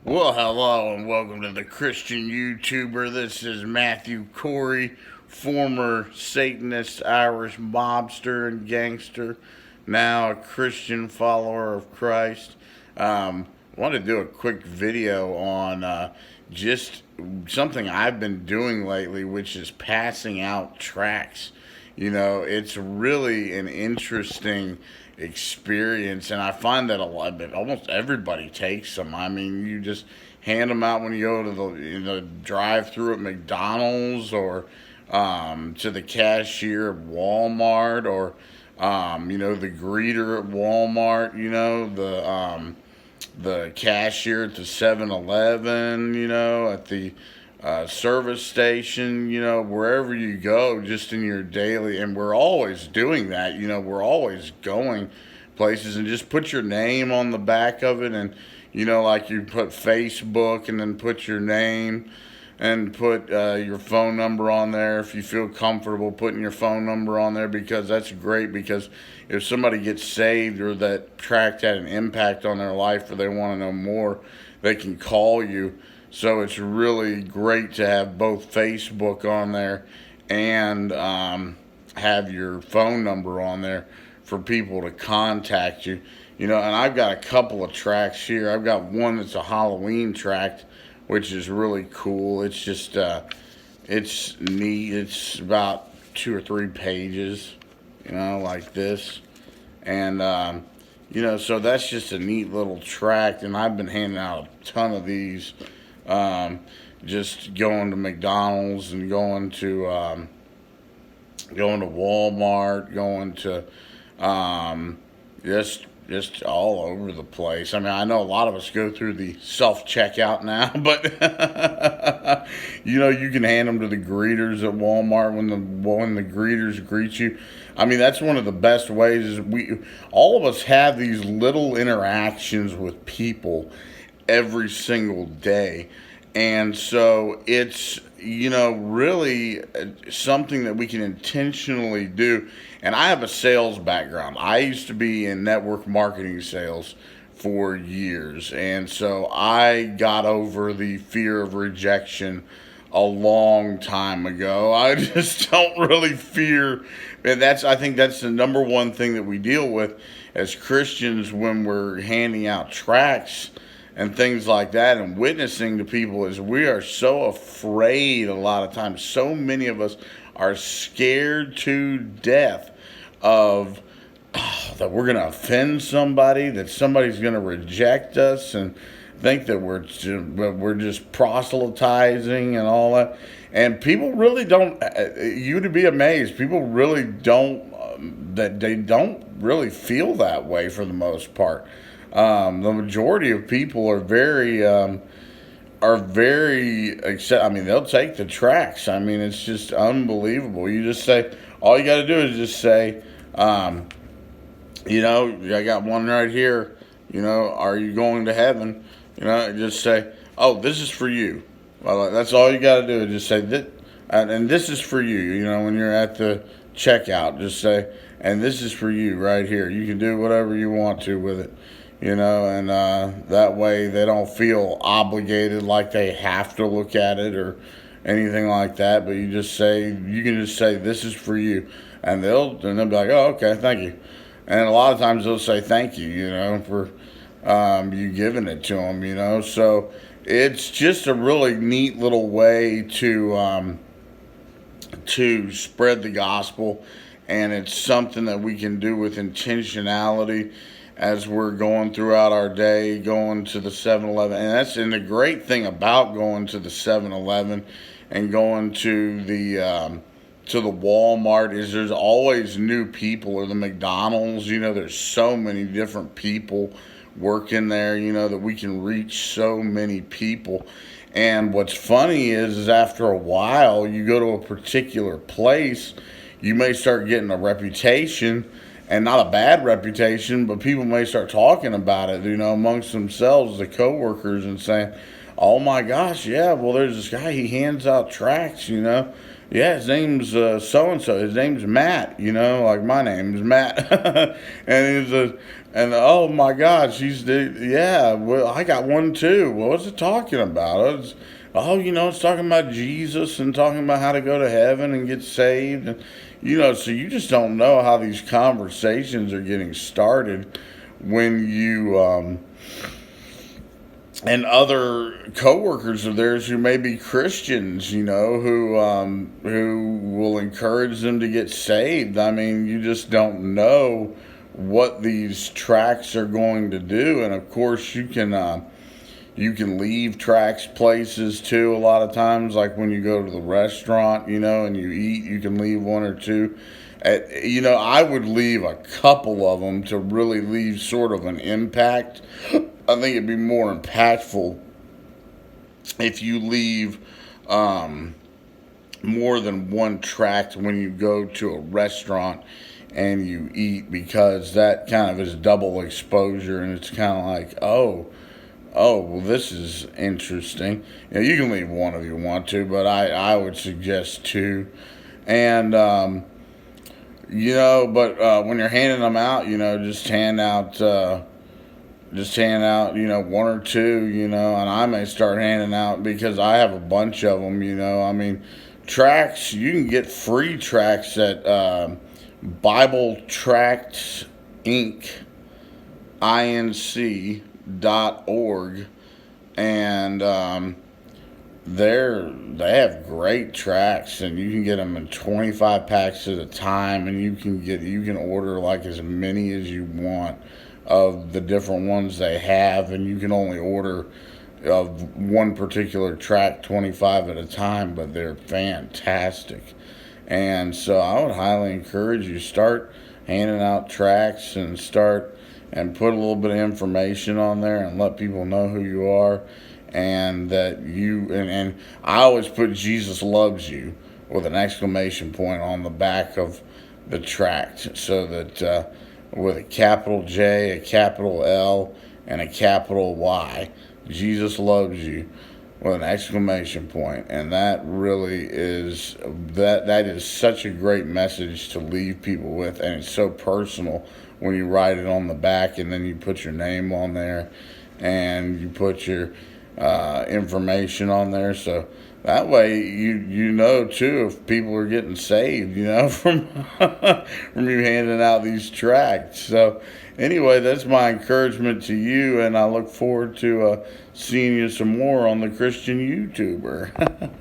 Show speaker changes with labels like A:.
A: Well, hello and welcome to the Christian YouTuber. This is Matthew Corey, former Satanist, Irish mobster and gangster, now a Christian follower of Christ. I want to do a quick video on just something I've been doing lately, which is passing out tracts. You know, it's really an interesting experience, and I find that almost everybody takes them. I mean, you just hand them out when you go to the drive-through at McDonald's, or to the cashier at Walmart, or the greeter at Walmart. The cashier at the 7-Eleven. At the service station, wherever you go, just in your daily, and we're always doing that, we're always going places, and just put your name on the back of it, and, like you put Facebook, and then put your name, and put your phone number on there if you feel comfortable putting your phone number on there, because that's great, because if somebody gets saved or that tract had an impact on their life or they want to know more, they can call you. So it's really great to have both Facebook on there and have your phone number on there for people to contact you. And I've got a couple of tracts here. I've got one that's a Halloween tract, which is really cool. It's just, it's neat. It's about 2 or 3 pages, like this. And, so that's just a neat little tract. And I've been handing out a ton of these. Just going to McDonald's and going to Walmart, going to just all over the place. I mean, I know a lot of us go through the self-checkout now, but you can hand them to the greeters at Walmart when the greeters greet you. I mean, that's one of the best ways. Is all of us have these little interactions with people every single day, and so it's really something that we can intentionally do. And I have a sales background. I used to be in network marketing sales for years, and so I got over the fear of rejection a long time ago. I just don't really fear, and I think that's the number one thing that we deal with as Christians when we're handing out tracts and things like that and witnessing to people, is we are so afraid a lot of times. So many of us are scared to death of that we're going to offend somebody, that somebody's going to reject us and think that we're just proselytizing and all that. And people really don't, you'd be amazed, people really don't, that they don't really feel that way for the most part. The majority of people are very accept. I mean, they'll take the tracts. I mean, it's just unbelievable. You just say, all you got to do is just say, I got one right here. Are you going to heaven? Just say, oh, this is for you. Well, that's all you got to do is just say that, and this is for you. When you're at the checkout, just say, and this is for you right here. You can do whatever you want to with it. And that way they don't feel obligated like they have to look at it or anything like that. But you can just say, this is for you. And they'll be like, oh, okay, thank you. And a lot of times they'll say thank you, for you giving it to them, So it's just a really neat little way to spread the gospel. And it's something that we can do with intentionality as we're going throughout our day, going to the 7-Eleven. And the great thing about going to the 7-Eleven and going to the Walmart is there's always new people, or the McDonald's. There's so many different people working there, that we can reach so many people. And what's funny is after a while, you go to a particular place, you may start getting a reputation. And not a bad reputation, but people may start talking about it, amongst themselves, the coworkers, and saying, oh my gosh, yeah, well, there's this guy, he hands out tracts, yeah, his name's so and so. His name's Matt. Like my name's Matt. And and oh my God, yeah. Well, I got one too. Well, what's it talking about? It's talking about Jesus and talking about how to go to heaven and get saved, and so you just don't know how these conversations are getting started when you and other coworkers of theirs who may be Christians, who will encourage them to get saved. I mean, you just don't know what these tracts are going to do, and of course, you can leave tracts places too. A lot of times, like when you go to the restaurant, and you eat, you can leave one or two. I would leave a couple of them to really leave sort of an impact. I think it'd be more impactful if you leave more than one tract when you go to a restaurant and you eat, because that kind of is double exposure, and it's kind of like, well, this is interesting. You can leave one if you want to, but I would suggest two. And but when you're handing them out, just hand out one or two, and I may start handing out, because I have a bunch of them, I mean, tracts, you can get free tracts at Bible Tracts Inc. inc.org, and they have great tracts, and you can get them in 25 packs at a time, and you can order like as many as you want of the different ones they have, and you can only order of one particular tract 25 at a time, but they're fantastic. And so I would highly encourage you, start handing out tracts and put a little bit of information on there and let people know who you are, and that and I always put Jesus loves you with an exclamation point on the back of the tract, so that with a capital J, a capital L, and a capital Y, Jesus loves you with an exclamation point. And that really is that is such a great message to leave people with, and it's so personal when you write it on the back, and then you put your name on there, and you put your information on there, so that way you know too if people are getting saved, from from you handing out these tracts. So anyway, that's my encouragement to you, and I look forward to seeing you some more on the Christian YouTuber.